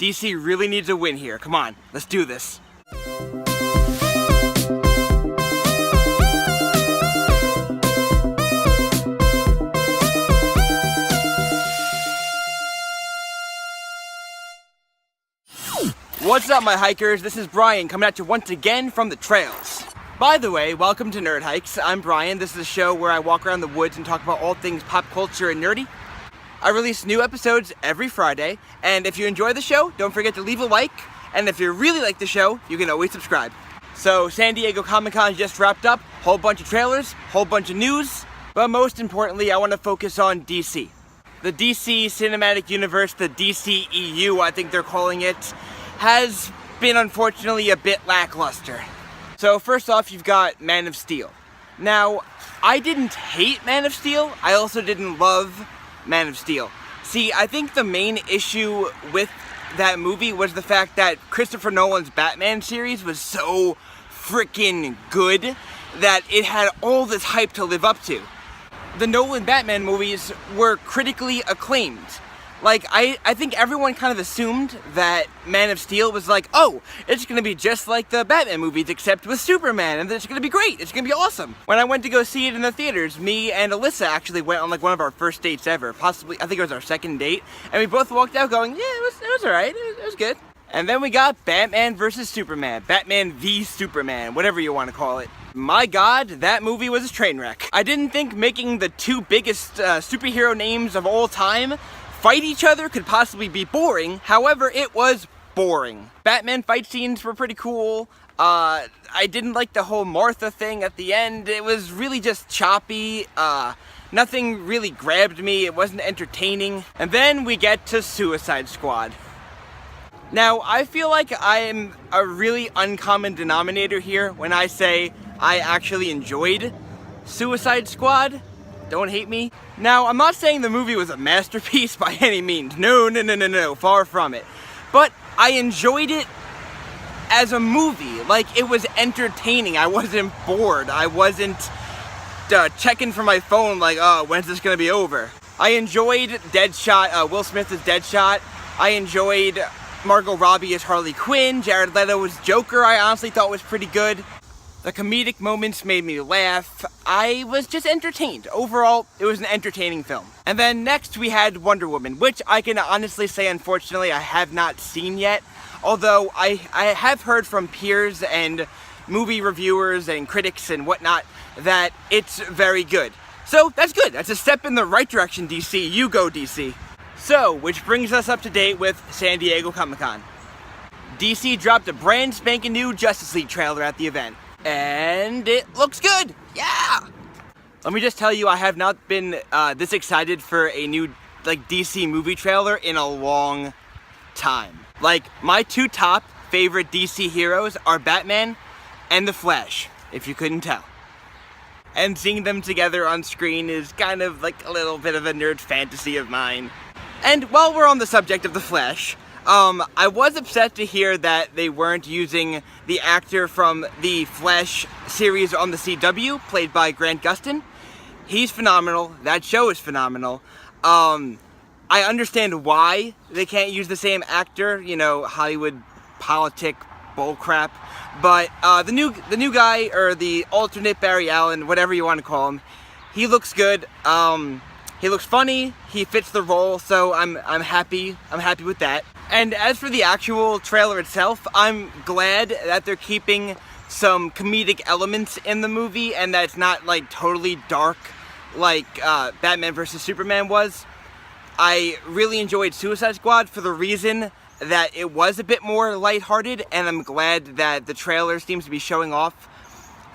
DC really needs a win here. Come on, let's do this. What's up, my hikers? This is Brian coming at you once again from the trails. By the way, welcome to Nerd Hikes. I'm Brian. This is a show where I walk around the woods and talk about all things pop culture and nerdy. I release new episodes every Friday, and if you enjoy the show, don't forget to leave a like, and if you really like the show, you can always subscribe. So, San Diego Comic-Con just wrapped up, whole bunch of trailers, whole bunch of news, but most importantly, I want to focus on DC. The DC Cinematic Universe, the DCEU, I think they're calling it, has been unfortunately a bit lackluster. So first off, you've got Man of Steel. Now, I didn't hate Man of Steel, I also didn't love Man of Steel. See, I think the main issue with that movie was the fact that Christopher Nolan's Batman series was so freaking good that it had all this hype to live up to. The Nolan Batman movies were critically acclaimed. Like, I think everyone kind of assumed that Man of Steel was like, oh, it's gonna be just like the Batman movies except with Superman, and it's gonna be great, it's gonna be awesome. When I went to go see it in the theaters, me and Alyssa actually went on like one of our first dates ever, possibly, I think it was our second date, and we both walked out going, yeah, it was alright, it was good. And then we got Batman vs. Superman, Batman v Superman, whatever you want to call it. My god, that movie was a train wreck. I didn't think making the two biggest superhero names of all time fight each other could possibly be boring. However, it was boring. Batman fight scenes were pretty cool. I didn't like the whole Martha thing at the end. It was really just choppy. Nothing really grabbed me. It wasn't entertaining. And then we get to Suicide Squad. Now, I feel like I'm a really uncommon denominator here when I say I actually enjoyed Suicide Squad. Don't hate me. Now, I'm not saying the movie was a masterpiece by any means. No, far from it. But I enjoyed it as a movie. Like, it was entertaining. I wasn't bored. I wasn't checking for my phone like, oh, when's this gonna be over? I enjoyed Deadshot, Will Smith as Deadshot. I enjoyed Margot Robbie as Harley Quinn. Jared Leto as Joker, I honestly thought was pretty good. The comedic moments made me laugh. I was just entertained. Overall, it was an entertaining film. And then next we had Wonder Woman, which I can honestly say, unfortunately, I have not seen yet. Although I have heard from peers and movie reviewers and critics and whatnot that it's very good. So that's good. That's a step in the right direction, DC. You go, DC. So, which brings us up to date with San Diego Comic-Con. DC dropped a brand spanking new Justice League trailer at the event. And it looks good! Yeah! Let me just tell you, I have not been this excited for a new DC movie trailer in a long time. Like, my two top favorite DC heroes are Batman and The Flash, if you couldn't tell. And seeing them together on screen is kind of like a little bit of a nerd fantasy of mine. And while we're on the subject of The Flash, I was upset to hear that they weren't using the actor from the Flash series on the CW, played by Grant Gustin. He's phenomenal. That show is phenomenal. I understand why they can't use the same actor, you know, Hollywood politic bullcrap. But the new guy, or the alternate Barry Allen, whatever you want to call him, he looks good. He looks funny. He fits the role, so I'm happy. I'm happy with that. And as for the actual trailer itself, I'm glad that they're keeping some comedic elements in the movie and that it's not like totally dark like Batman vs. Superman was. I really enjoyed Suicide Squad for the reason that it was a bit more lighthearted, and I'm glad that the trailer seems to be showing off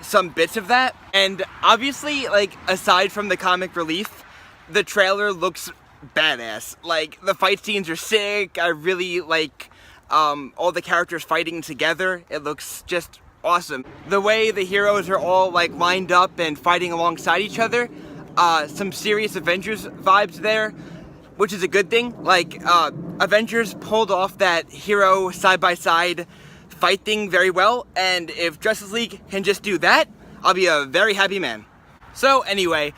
some bits of that. And obviously, like, aside from the comic relief, the trailer looks badass. Like, the fight scenes are sick. I really like all the characters fighting together. It looks just awesome. The way the heroes are all like lined up and fighting alongside each other, some serious Avengers vibes there, which is a good thing. Like, Avengers pulled off that hero side-by-side fight thing very well, and if Justice League can just do that, I'll be a very happy man. So anyway,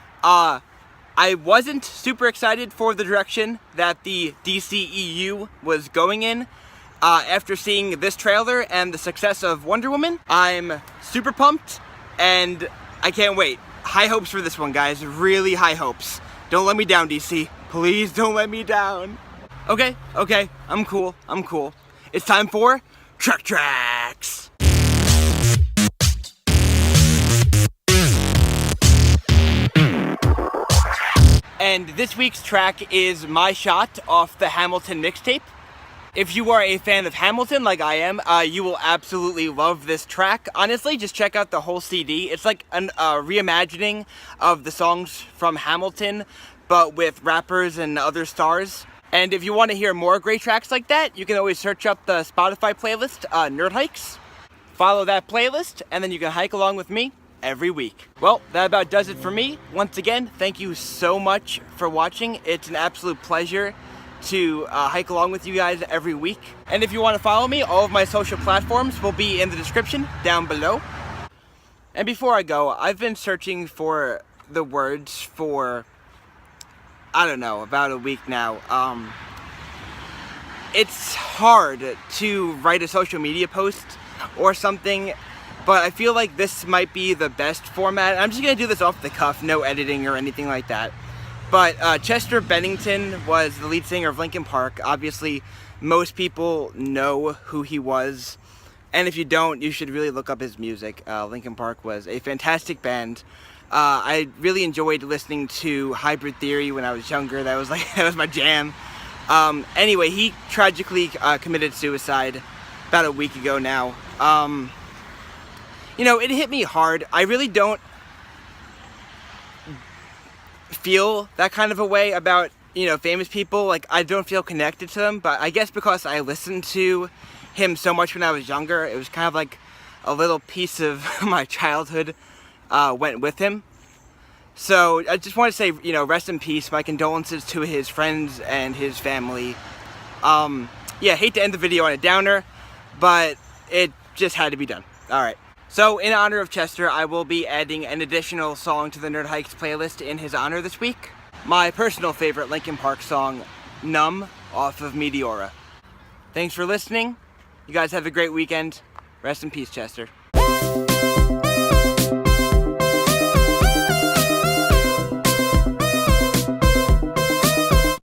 I wasn't super excited for the direction that the DCEU was going in. After seeing this trailer and the success of Wonder Woman, I'm super pumped, and I can't wait. High hopes for this one, guys. Really high hopes. Don't let me down, DC. Please don't let me down. Okay, I'm cool. It's time for Track Tracks. And this week's track is My Shot off the Hamilton mixtape. If you are a fan of Hamilton like I am, you will absolutely love this track. Honestly, just check out the whole CD. It's like a reimagining of the songs from Hamilton, but with rappers and other stars. And if you want to hear more great tracks like that, you can always search up the Spotify playlist, Nerd Hikes. Follow that playlist, and then you can hike along with me every week. Well, that about does it for me. Once again, thank you so much for watching. It's an absolute pleasure to hike along with you guys every week. And if you want to follow me, all of my social platforms will be in the description down below. And before I go, I've been searching for the words for, I don't know, about a week now. It's hard to write a social media post or something, but I feel like this might be the best format. I'm just gonna do this off the cuff, no editing or anything like that. But Chester Bennington was the lead singer of Linkin Park. Obviously, most people know who he was. And if you don't, you should really look up his music. Linkin Park was a fantastic band. I really enjoyed listening to Hybrid Theory when I was younger. That was my jam. Anyway, he tragically committed suicide about a week ago now. You know, it hit me hard. I really don't feel that kind of a way about, you know, famous people. Like, I don't feel connected to them, but I guess because I listened to him so much when I was younger, it was kind of like a little piece of my childhood went with him. So I just want to say, you know, rest in peace. My condolences to his friends and his family. Yeah, hate to end the video on a downer, but it just had to be done. All right. So, in honor of Chester, I will be adding an additional song to the Nerd Hikes playlist in his honor this week. My personal favorite Linkin Park song, Numb, off of Meteora. Thanks for listening. You guys have a great weekend. Rest in peace, Chester.